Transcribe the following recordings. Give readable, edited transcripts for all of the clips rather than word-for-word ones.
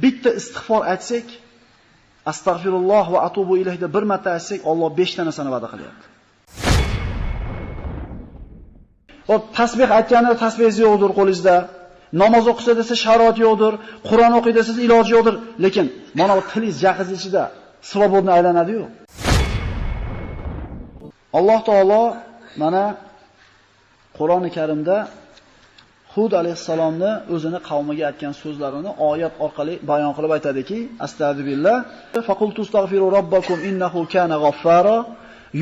bitta istig'for aytsak, astag'firulloh va atubu ilayhda bir marta aytsak, Alloh 5 ta narsani va'da qilyapti. Hop, tasbih aytganida tasbih yo'qdir qo'lingizda. Namoz o'qisa desa sharoit yo'qdir, Qur'on o'qiydi desa iloji yo'qdir, lekin mana bu tilingiz jaqiz ichida svobodni aylanadi-yu. Alloh taolo mana Qur'oni Karimda Hud alayhisalomni o'zini qavmiga aytgan so'zlarini oyat orqali bayon qilib aytadiki, astagfirullah, faqultu astaghfiru robbakum innahu kana ghaffara,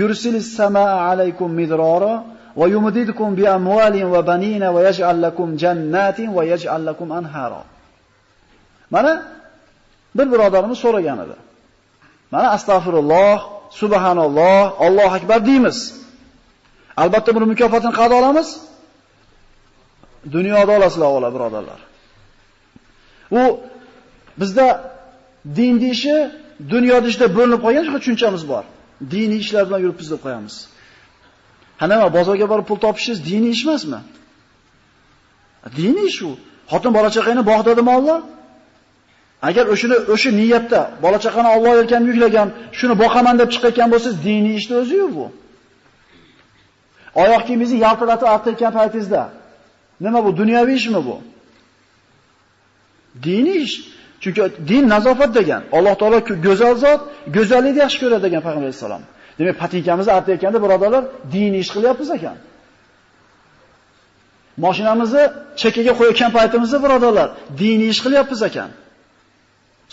yursilis samaa alaykum midrara va yumdidukum bi amwalin va banina va yaj'al lakum jannatin va yaj'al lakum anhara. Mana bir birodarimiz so'ragan edi. Mana astagfirulloh, subhanalloh, Allohu akbar deymiz. Albatta buni mukofotini qada olamiz. Dunyoda olasizlar avvalo birodarlar. U bizda din ishi dunyoda ishda bo'linib qolgan tushunchamiz bor. Diniy ishlar bilan yuribmiz deb qo'yamiz. Nima bozorga borib pul topishingiz diniy ish emasmi? Diniy ish u. Xotin bola chaqani bog'dadimi Alloh? Agar o'sha niyatda bola chaqani Alloh yelkamga yuklagan, shuni boqaman deb chiqayotgan bo'lsangiz, diniy ishni o'zi-yu bu. Oyoq kiyimingizni yaltiratib artayotgan paytingizda nima bu? Dunyoviy ishmi bu? Diniy ish. Chunki din nazofat degan. Alloh taolo go'zal zot, go'zallikni yaxshi ko'radi degan payg'ambar vasallam. Demak, patinkamizni artayotganda birodarlar, diniy ish qilyapmiz ekan. Mashinamizni chekkaga qo'yayotgan paytimizda birodarlar, diniy ish qilyapmiz ekan.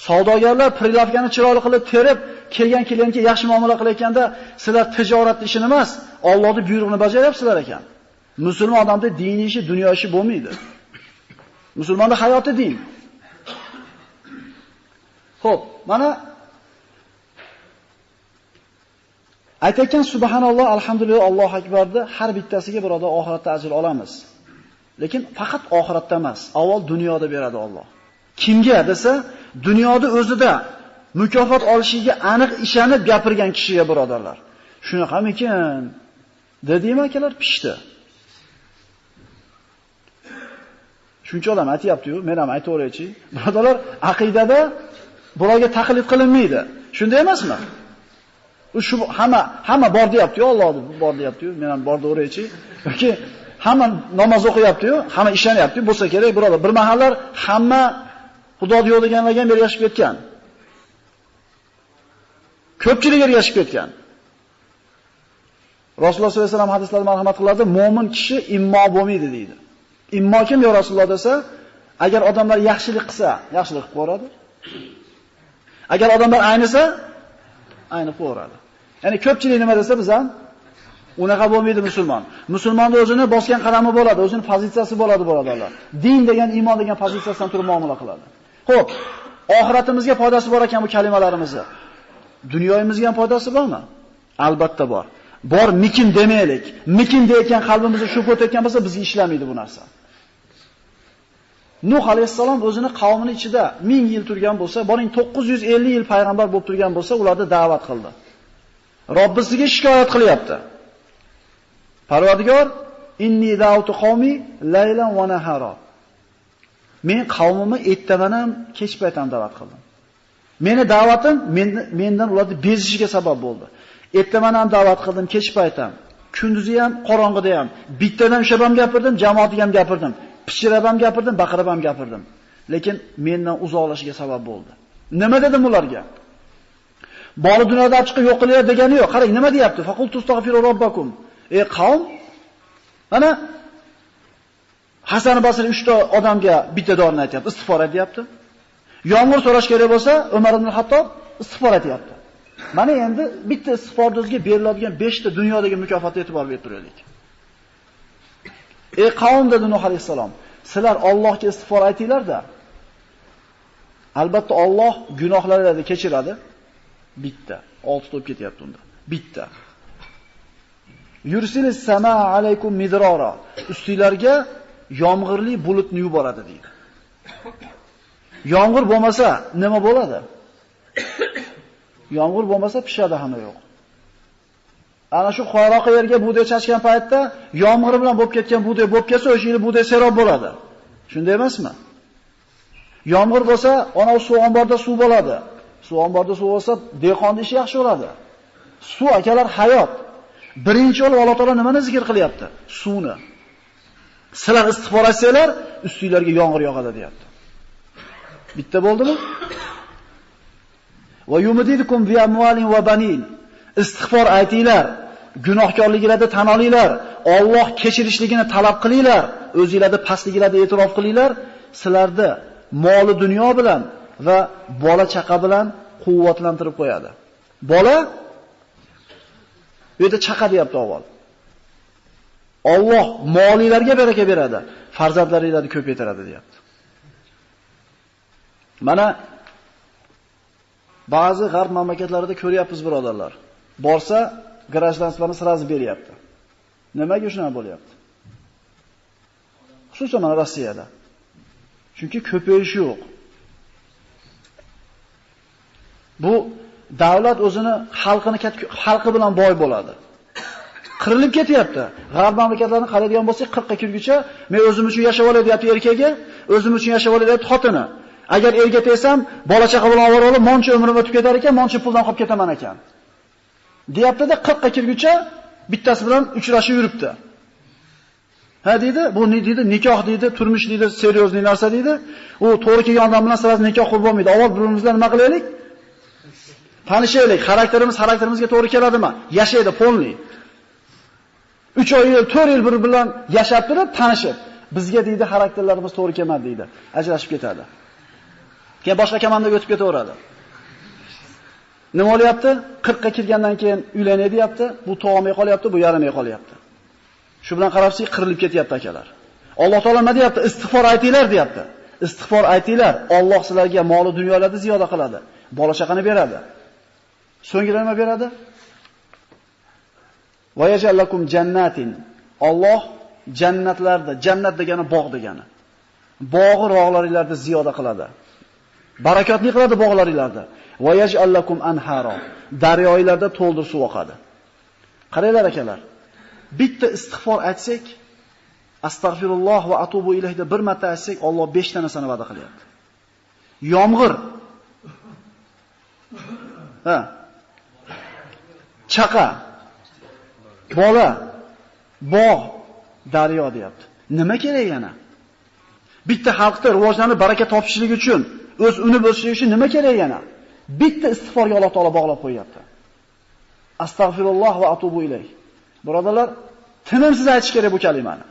Savdogarlar prilavkani chiroyli qilib terib, kelgan klientga yaxshi muomala qilayotganda, sizlar tijorat ishini emas, Allohning buyrug'ini bajaryapsizlar ekan. Musulmon odamda diniy ishi, dunyo ishi bo'lmaydi. Musulmonda hayoti din. Xo'p, mana aytayotgan subhanalloh, alhamdulillah, Allohu akbarda har bittasiga birodar oxiratda ajr olamiz. Lekin faqat oxiratda emas, avval dunyoda beradi Alloh. Kimga desa, dunyoda o'zida mukofot olishiga aniq ishonib gapirgan kishiga birodarlar. Shunaqamikin dedimi akalar, pishdi. Shuncha odam aytayapti-yu, men ham aytaveraychi. Birodarlar, aqidada bularga taqlid qilinmaydi. Shunday emasmi? Shu hamma bor deyapti-yu, Alloh bor deyapti-yu, men ham bor deyaveraychi. Yoki hamma namoz o'qiyapti-yu, hamma ishonyapti, bo'lsa kerak birodar. Bir mahallar hamma Xudo yo'q deganlarga ham ergashib ketgan. Ko'pchilik ergashib ketgan. Rasululloh sollallohu alayhi vasallam hadislarda marhamat qiladi, mo'min kishi immo bo'lmaydi deydi. Immo kim yo Rasululloh desa, agar odamlar yaxshilik qilsa, yaxshilik qilib qo'yadi. Agar odamlar aynisa, aynib qo'yadi. Ya'ni ko'pchilik nima desa biz ham unaqa bo'lmaydi musulmon. Musulmonning o'zini bosgan qadami bo'ladi, o'zining pozitsiyasi bo'ladi birodarlar. Din degan, iymon degan pozitsiyasidan turib muomala qiladi. Xo'p, oxiratimizga foydasi bor ekan bu kalimalarimizni. Dunyoyimizga ham foydasi bormi? Albatta bor. Bor mikin demaylik. Mikin deyotgan qalbimizni shu ko'tayotgan bo'lsa, bizga ishlamaydi bu narsa. Nuh alayhissalom o'zini qavmini ichida 1000 yil turgan bo'lsa, boring 950 yil payg'ambar bo'lib turgan bo'lsa, ularni da'vat qildi. Robbisiga shikoyat qilyapti. Parvardigor, inni da'utu qawmi laylan va nahara. Men qavmimni ertaman ham, kech payt ham da'vat qildim. Meni da'vatim mendan ularni bezishiga sabab bo'ldi. Ertaman ham da'vat qildim, kech payt ham, kunduzi ham, qorong'ida ham. Bittadan ushlab ham gapirdim, jamoatiga ham gapirdim. Pichirab ham gapirdim, baqirib ham gapirdim. Lekin mendan uzoqlashiga sabab bo'ldi. Nima dedim ularga? Bor dunyoda chiqib yo'q qilinglar degani yo'q. Qarang, nima deyapti? Faqultu astaghfiru robbakum. Ey qavm, mana Hasan Basri 3 ta odamga bitta dorini aytayapti, istig'for aytayapti. Yomg'ir so'rash kerak bo'lsa, Umar ibn Hattob istig'for aytayapti. Mana endi bitta istig'forda o'ziga beriladigan 5 ta dunyodagi mukofotga e'tibor berib turaylik. Ey qavm, dedi Nuh alayhisalom, sizlar Allohga istig'for aytinglar-da. Albatta Alloh gunohlarni kechiradi. Bitta, 6 to'p ketyapti unda. Bitta. Yursilis samaa alaykum midrara. Ustinglarga yomg'irli bulutni yuboradi deydi. Yomg'ir bo'lmasa nima bo'ladi? Yomg'ir bo'lmasa pishadi hamma yo'q. Ana shu qo'yroq yerga bug'doy chachgan paytda yomg'ir bilan bo'lib ketgan bug'doy bo'lib ketsa, o'sha yil bug'doy serob bo'ladi. Shunday emasmi? Yomg'ir bo'lsa, ana suv omborda suv bo'ladi. Suv omborda suv bo'lsa, dehqonning ishi yaxshi bo'ladi. Suv akalar hayot. Birinchi yo'l Alloh taolo nimani zikr qilyapti? Suvni. Sizlar istig'for etsanglar, ustingizlarga yomg'ir yog'adi deyapti. Bitta bo'ldimi? Va yumdidukum bi amwalin va banin. Istig'for aytinglar, gunohkorliginglarni tan olinglar, Alloh kechirishligini talab qilinglar, o'zingizlarni pastliginglarni e'tirof qilinglar, sizlarni moli dunyo bilan va bola chaqa bilan quvvatlantirib qo'yadi. Bola bu yerda chaqa deyapti avval. Alloh molinglarga baraka beradi, farzandlaringlarni ko'paytiradi deyapti. Mana ba'zi g'arb mamlakatlarida ko'ryapmiz birodarlar. Borsa, grajdanstwani sirazi beryapti. Nimaga shunaqa bo'lyapti? Xususan mana Rossiyada. Chunki ko'payish yo'q. Bu davlat o'zini xalqi bilan boy bo'ladi. Qirilib ketyapti. G'arb mamlakatlarini qaraydigan bo'lsak, 40 ga kirguncha men o'zim uchun yashab olay deyapti erkagi, o'zim uchun yashab olay deyapti xotini. Agar erga tegsam, bola chaqa bilan ovora olib, moncha umrim o'tib ketar ekan, moncha puldan qolib ketaman ekan. Deyapti-da 40 ga kirguncha bittasi bilan uchrashib yuribdi. Ha deydi, bu ne deydi? Nikoh deydi, turmush deydi, seriozli narsa deydi. U to'g'ri kelgan odam bilan siz nikoh qilib bo'lmaydi. Avval bir-birimizdan nima qilaylik? Tanishaylik, xarakterimizga to'g'ri keladimi? Yashaydi, polni. 3 oy, 4 yil bir bilan yashab turib, tanishib, bizga deydi xarakterlarimiz to'g'ri kelmadi deydi. Ajrashib ketadi. Keyin boshqa komandaga o'tib ketaveradi. Nima bo'lyapti? 40 ga kirgandan keyin uylanay deyapti, bu to'g'may qolyapti, bu yaramay qolyapti. Shu bilan qarabsiz, qirilib ketyapti akalar. Alloh taolo nima deyapti? Istig'for aytinglar deyapti. Istig'for aytinglar, Alloh sizlarga mol dunyolarni ziyoda qiladi, bola chaqani beradi. So'ngra nima beradi? Va yajallakum jannatin. Alloh jannatlarda, jannat degani bog' degani. Bog'i rog'laringlarni ziyoda qiladi. Barakotli qiladi bog'laringlarda. Va yajallakum anhara. Daryolarda to'ldir suv oqadi. Qaranglar akalar. Bitta istig'for aytsak, astagfirulloh va atubu ilayhda bir marta aytsak, Alloh 5 ta narsani va'da qilyapti. Yomg'ir. Ha. Chaqa. Bola. Bog', daryo deyapti. Nima kerak yana? Bitta xalqda rivojlanib baraka topishligi uchun, o'z unib o'sishligi uchun nima kerak yana? Bitta istig'forga Alloh taolo bog'lab qo'yapti. Astagfirulloh va atubu ilayh. Birodarlar, tinimsiz aytish kerak bu kalimani.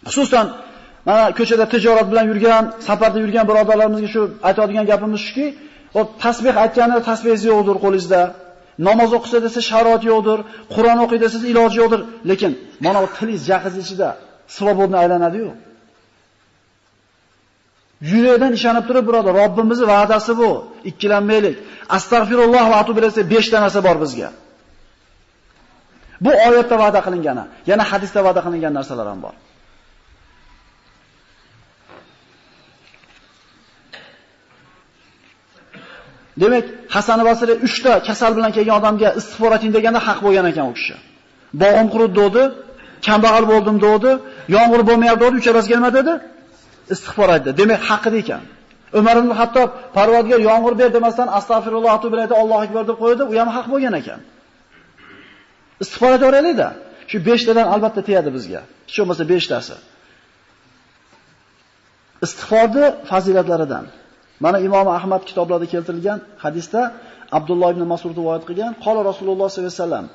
Xususan, mana ko'chada tijorat bilan yurgan, safarda yurgan birodarlarimizga shu aytadigan gapimiz shuki, o tasbih aytganida tasbih yo'qdir qo'lingizda. Namoz o'qisa desa sharoit yo'qdir, Qur'on o'qiydi desa iloji yo'qdir, lekin mana bu tilingiz jahiz ichida svobodni aylanadi-yu. Yurakdan ishonib turib, birodar, Robbimizning va'dasi bu. Ikkilanmaylik. Astagfirulloh va atubu ilayh 5 ta narsa bor bizga. Bu oyatda va'da qilingani, yana hadisda va'da qilingan narsalar ham bor. Demak, Hasan Basri 3 ta kasal bilan kelgan odamga istig'for eting deganda haq bo'lgan ekan u kishi. Bog'im qurib dedi, kambag'al bo'ldim dedi, yomg'ir bo'lmayapti dedi, uchalasiga nima dedi? Istig'for aytdi. Demak, haqida ekan. Umar ibn Hattob Parvardigor yomg'ir ber demasdan astagfirulloh atu bilaydi, Allohu akbar deb qo'ydi, u ham haq bo'lgan ekan. Istig'for aytaveraylik-da. Shu 5 tadan albatta tegadi bizga. Hech bo'lmasa 5 tasi. Istig'forni fazilatlaridan. Mana Imom Ahmad kitoblarida keltirilgan hadisda Abdulloh ibn Mas'ud rivoyat qilgan, qala Rasululloh sollallohu alayhi vasallam: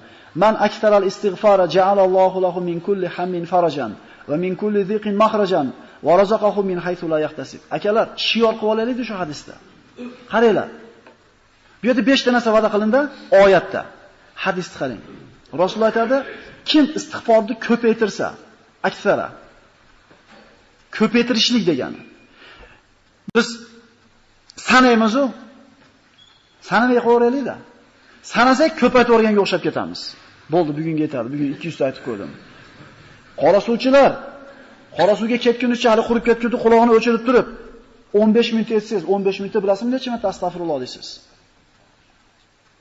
"Man aktaral istig'fara ja'alallohu lahu min kulli hammin farajan va min kulli dhiqin makhrajan va razaqahu min haythu la yahtasib." Akalar, shior qilib olaylik shu hadisda. Qaranglar. Bu yerda 5 ta narsa va'da qilindi oyatda. Hadisni qarang. Rasululloh aytadi, kim istig'forni ko'paytirsa, aksara ko'paytirishlik degani. Biz sanaymiz-u. Sanamay qo'yaylik-da. Sanasak ko'paytirganga o'xshab ketamiz. Bo'ldi, bugunga yetadi. Bugun 200 ta aytib qo'ydim. Qora suvchilar qora suvga ketgunicha hali qurib ketganda quloqni o'chirib turib 15 minut etsangiz, 15 minutda bilasizmi necha marta astagfirulloh deysiz.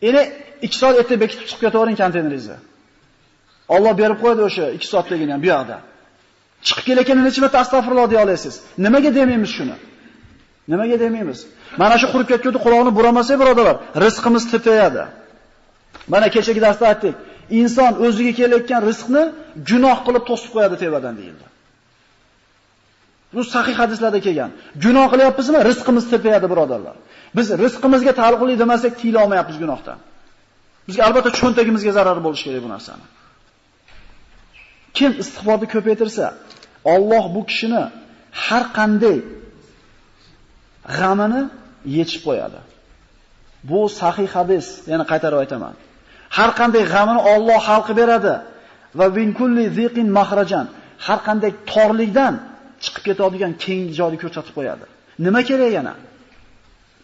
Endi 2 soat erta bekitib chiqib ketavering konteyneringizga. Alloh berib qo'ydi o'sha 2 soatligini ham bu yoqda. Chiqib kelayotganda necha marta astagfirulloh deya olasiz. Nimaga demaymiz shuni? Nimaga demaymiz? Mana shu qurib ketganda quloqni buramasak, birodarlar, rizqimiz tepayadi. Mana kechagi darsda aytdik. Inson o'ziga kelayotgan rizqni gunoh qilib to'sib qo'yadi tevadan deyildi. Bu sahih hadislarda kelgan. Gunoh qilyapmizmi? Rizqimiz tepayadi, birodarlar. Biz rizqimizga taalluqli demasak, tiyila olmayapmiz gunohdan. Bizga albatta cho'ntagimizga zarar bo'lishi kerak bu narsani. Kim istig'forni ko'paytirsa, Alloh bu kishini har qanday g'amini yechib qo'yadi. Bu sahih hadis, yana qaytarib aytaman. Har qanday g'amini Alloh hal qilib beradi va min kulli ziqin mahrajan. Har qanday torlikdan chiqib ketadigan keng joyni ko'rsatib qo'yadi. Nima kerak yana?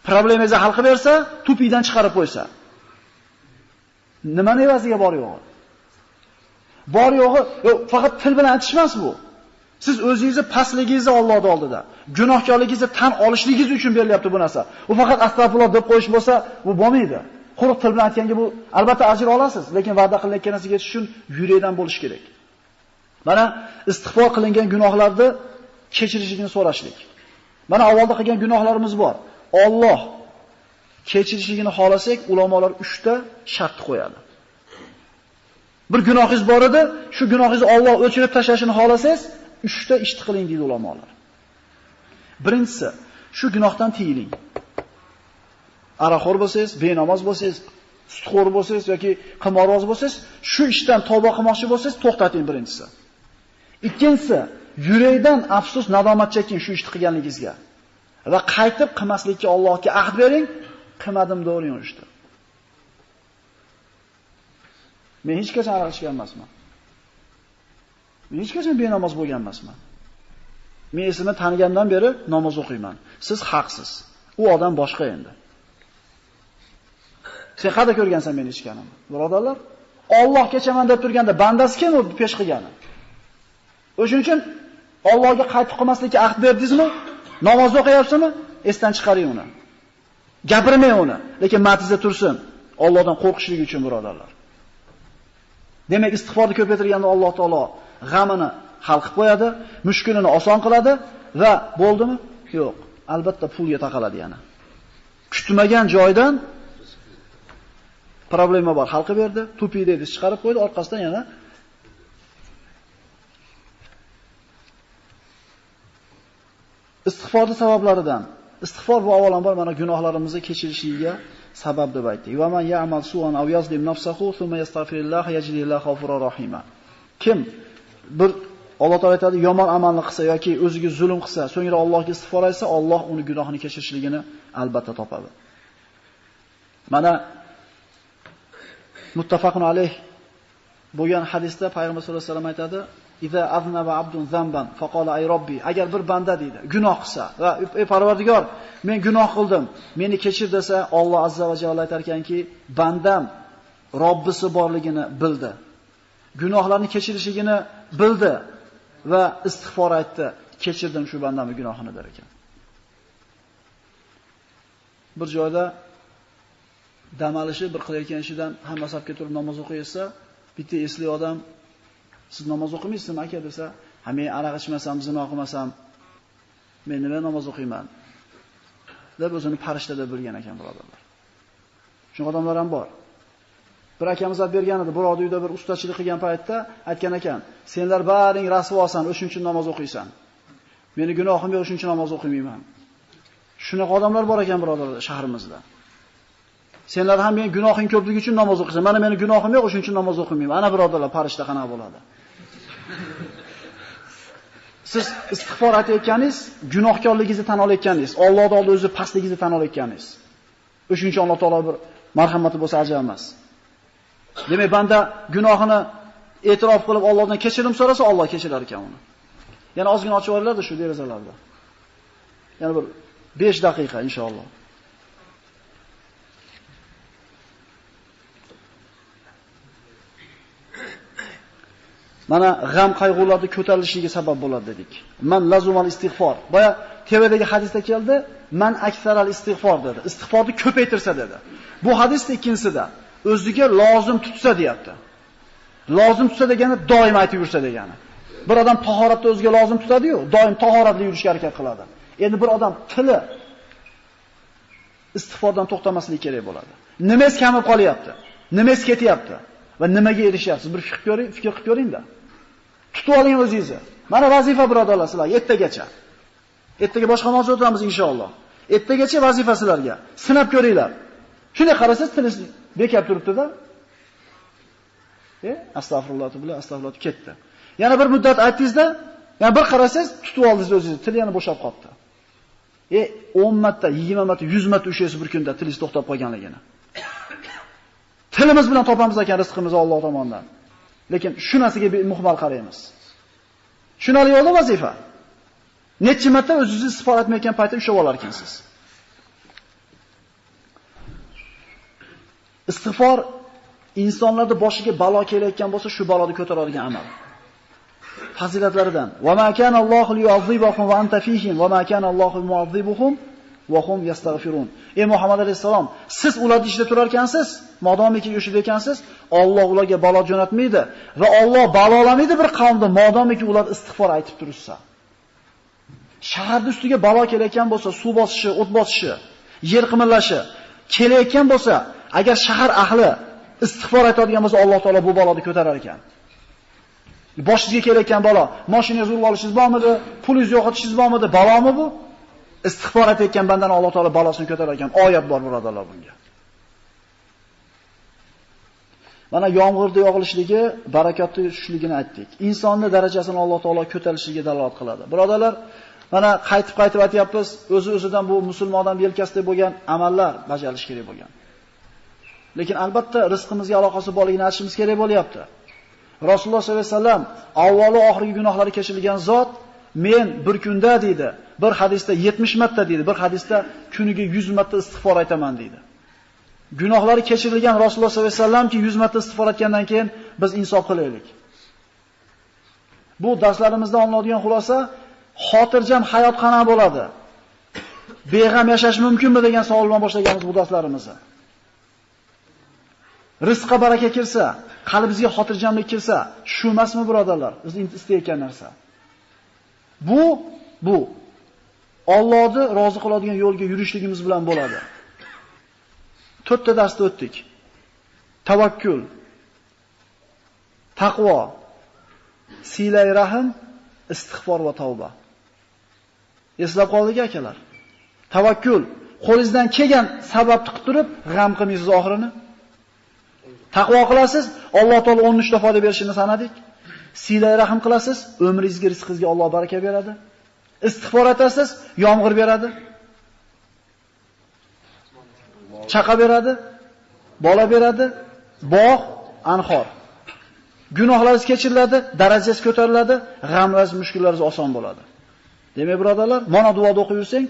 Problemingizni hal qilib bersa, tupidan chiqarib qo'ysa. Nima evaziga bor yo'g'i? Bor yo'g'i, faqat til bilan aytish emas bu. Siz o'zingizni pastligingizni Allohning oldida, gunohkorligingizni tan olishligingiz uchun berilyapti bu narsa. U faqat astag'firulloh deb qo'yish bo'lsa, bu bo'lmaydi. Quruq til bilan aytganga bu albatta ajr olasiz, lekin va'da qilingan narsaga yetish uchun yurakdan bo'lish kerak. Mana istig'for qilingan gunohlarni kechirishligini so'rashlik. Mana avvalda qilgan gunohlarimiz bor. Alloh kechirishligini xolasak, ulamolar 3 ta shart qo'yadi. Bir gunohingiz bor edi, shu gunohingizni Alloh o'chirib tashlashini xolasangiz, 3 ta ish qiling deydi ulamolar. Birinchisi, shu gunohdan tiyiling. Araxo'r bo'lsangiz, benamoz bo'lsangiz, sutxo'r bo'lsangiz yoki qimorvoz bo'lsangiz, shu ishdan tavba qilmoqchi bo'lsangiz, to'xtating birinchisi. Ikkinchisi, yurakdan afsus, nadomat cheking shu ishni qilganligingizga. Va qaytib qilmaslikka Allohga ahd bering, qilmadim deb yurishdi. Men hech qachon aroq ichgan emasman. Men hech qachon benamoz bo'lgan emasman. Men esimni tanigandan beri namoz o'qiyman. Siz haqsiz. U odam boshqa endi. Sen qayerda ko'rgansan meni ichganimni? Birodarlar, Alloh kechaman deb turganda bandasi kim u pesh qilgani? O'shuning uchun Allohga qaytib qilmaslikka ahd berdingizmi? Namoz o'qiyapsizmi? Esdan chiqaring uni. Gapirmang uni, lekin matizda tursin. Allohdan qo'rqishlik uchun birodarlar. Demak, istig'forni ko'paytirganda Alloh taolo g'amini hal qilib qo'yadi, mushkulini oson qiladi va bo'ldimi? Yo'q, albatta pulga taqaladi yana. Kutmagan joydan problema bor, hal qilib berdi, tupida idish chiqarib qo'ydi, orqasidan yana istig'forning sabablaridan. Istig'for bu avvalambor mana gunohlarimizni kechirishiga sabab deb aytdik. Va man ya'mal su'an aw yazlim nafsahu thumma yastaghfirullah yajidillahu ghafurur rahima. Kim bir Alloh taolo aytadi, yomon amalni qilsa yoki o'ziga zulm qilsa, so'ngra Allohga istig'for etsa, Alloh uni gunohini kechirishligini albatta topadi. Mana muttafaqun alayh bo'lgan hadisda payg'ambar sollallohu alayhi vasallam aytadi: "Iza aznaba abdun zamban faqala ay robbi", agar bir banda deydi, gunoh qilsa va ey Parvardigor, men gunoh qildim, meni kechir desa, Alloh azza va jalla aytar ekanki, bandam Robbisi borligini bildi. Gunohlarni kechirishligini bildi va istig'for aytdi, kechirdim shu bandamning gunohini der ekan. Bir joyda dam olishi, bir qilayotgan ishidan hamma safga turib namoz o'qiysa, bitta esli odam siz namoz o'qimaysizmi aka desa, "Ha, men aroq ichmasam, zino qilmasam, men nima namoz o'qiyman?" deb o'zini farishta deb bilgan ekan, birodarlar. Shunaqa odamlar ham bor. Bir akamiz olib bergan edi, birovning uyida bir ustachilik qilgan paytda aytgan ekan, "Senlar baring rasvosan, o'shuning uchun namoz o'qiysan. Meni gunohim yo'q, o'shuning uchun namoz o'qimayman." Shunaqa odamlar bor ekan, birodarlar, shahrimizda. Senlar ham men gunohing ko'pligi uchun namoz o'qiysan. Mana meni gunohim yo'q, o'shuning uchun namoz o'qimayman. Ana birodarlar, farishta qanaqa bo'ladi? Siz istig'for aytayotganingiz, gunohkorligingizni tan olayotganingiz, Allohning oldida o'zi pastligingizni tan olayotganingiz. O'shuning uchun Alloh taolo bir marhamati bo'lsa ajab emas. Demak, banda gunohini e'tirof qilib Allohdan kechirim so'rasa, Alloh kechirar ekan uni. Yana ozgina ochib yuboringlar shu derazalarda. Yana bir 5 daqiqa inshaalloh. Mana g'am qayg'ularni ko'tarilishiga sabab bo'ladi dedik. Man lazumal istig'for. Boya tevadagi hadisda keldi, man aksaral istig'for dedi. Istig'forni ko'paytirsa dedi. Bu hadisning ikkinchisida o'ziga lozim tutsa deyapti. Lozim tutsa degani doim aytib yursa degani. Bir odam tahoratda o'ziga lozim tutadi-yu, doim tahoratli yurishga harakat qiladi. Endi bir odam tili istig'fordan to'xtamaslik kerak bo'ladi. Nimangiz kamib qolyapti? Nimangiz ketyapti? Va nimaga erishyapsiz? Bir fikr qilib ko'ring-da. Tutib oling o'zingizni. Mana vazifa birodarlar sizlar ertagacha. Ertaga boshqa mavzu o'tamiz inshaalloh. Ertagacha vazifa sizlarga. Sinab ko'ringlar. Shunday qarasangiz tilingiz bekab turibdi-da. Astag'firulloh ketdi. Yana bir muddat aytdingizda, yana bir qarasangiz tutib oldingiz o'zingizni, til yana bo'shab qoldi. 10 marta, 20 marta, 100 marta ushlaysiz bir kunda tilingiz to'xtab qolganligini. Tilimiz bilan topamiz ekan rizqimizni Alloh tomonidan. Lekin shu narsaga muhmal qaraymiz. Tushunali yo'lda vazifa. Necha marta o'zingizni istifo etmayotgan paytda ushlab olar ekansiz. Istig'for insonlarda boshiga balo kelayotgan bo'lsa, shu baloni ko'taradigan amal. Fazilatlaridan: "Va ma kana Allohu liyu'azzibahum va anta fihim va ma kana Allohu mu'azzibuhum va hum yastaghfirun." Ey Muhammad alayhisalom, siz ularning ichida turar ekansiz, modomiki yo'shida ekansiz, Alloh ularga balo jo'natmaydi va Alloh balolamaydi bir qavmda, modomiki ular istig'for aytib tursa. Shaharning ustiga balo kelayotgan bo'lsa, suv bosishi, o't bosishi, yer qimirlashi kelayotgan bo'lsa, agar shahar ahli istig'for aytadigan bo'lsa, Alloh taolo bu baloni ko'tarar ekan. Boshingizga kelayotgan balo, mashinangizni urib olishingiz bormidi, pulingizni yo'qotishingiz bormidi, balomi bu? Istig'for aytayotgan bandani Alloh taolo balosini ko'tarar ekan. Oyat bor birodarlar bunga. Mana yomg'irda yog'ilishligi, barakatli tushishligini aytdik. Insonning darajasini Alloh taolo ko'tarilishiga dalolat qiladi. Birodarlar, mana qaytib aytyapmiz, o'zi-o'zidan bu musulmondan yelkasida bo'lgan amallar bajarish kerak bo'lgan. Lekin albatta rizqimizga aloqasi borligini aytishimiz kerak bo'lyapti. Rasululloh sollallohu alayhi vasallam avvalo oxirgi gunohlari kechirilgan zot, men bir kunda deydi, bir hadisda 70 marta deydi, bir hadisda kuniga 100 marta istig'for aytaman deydi. Gunohlari kechirilgan Rasululloh sollallohu alayhi vasallamki 100 marta istig'for aytgandan keyin biz insof qilaylik. Bu darslarimizdan olinadigan xulosa, xotirjam hayot qanday bo'ladi? Beg'am yashash mumkinmi degan savol bilan boshlaganmiz bu darslarimizni. Rizqqa baraka kirsa, qalbingizga xotirjamlik kirsa, shu emasmi birodarlar? Biz istayotgan narsa. Bu Allohni rozi qiladigan yo'lga yurishligimiz bilan bo'ladi. 4 ta darsda o'tdik. Tavakkul, taqvo, silay rahim, istig'for va tavba. Eslab qoldik akalar. Tavakkul, qo'lingizdan kelgan sababni qilib turib, g'am qilmaysiz oxirini. Taqvo qilasiz, Alloh taolo 13 ta foyda berishini sanadik. Silay rahim qilasiz, umringizga, rizqingizga Alloh baraka beradi. Istig'for etasiz, yomg'ir beradi. Chaqa beradi, bola beradi, bog', anhor. Gunohlaringiz kechiriladi, darajangiz ko'tariladi, g'amlaringiz, mushkullaringiz oson bo'ladi. Demak, birodarlar, mana duoda o'qib yursang,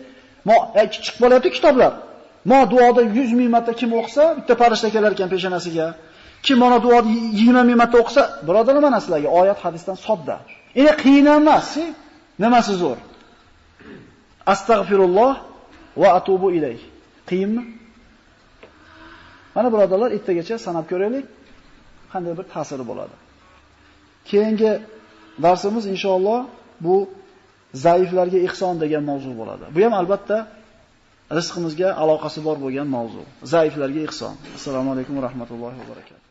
chiqib qolyapti kitoblar. Duoda 100 ming marta kim o'qisa, bitta farishta kelar ekan peshonasiga. Kim mana duoda 20 ming marta o'qisa, birodarlar, mana sizlarga oyat hadisdan sodda. Qiyin emas, nimasi zo'r? Astagfirulloh va atubu ilayh. Qiyinmi? Mana birodarlar, ertagacha sanab ko'raylik, qanday bir ta'siri bo'ladi. Keyingi darsimiz inshaalloh bu zaiflarga ihson degan mavzu bo'ladi. Bu ham albatta rizqimizga aloqasi bor bo'lgan mavzu. Zaiflarga ihson. Assalomu alaykum va rahmatullohi va barakatuh.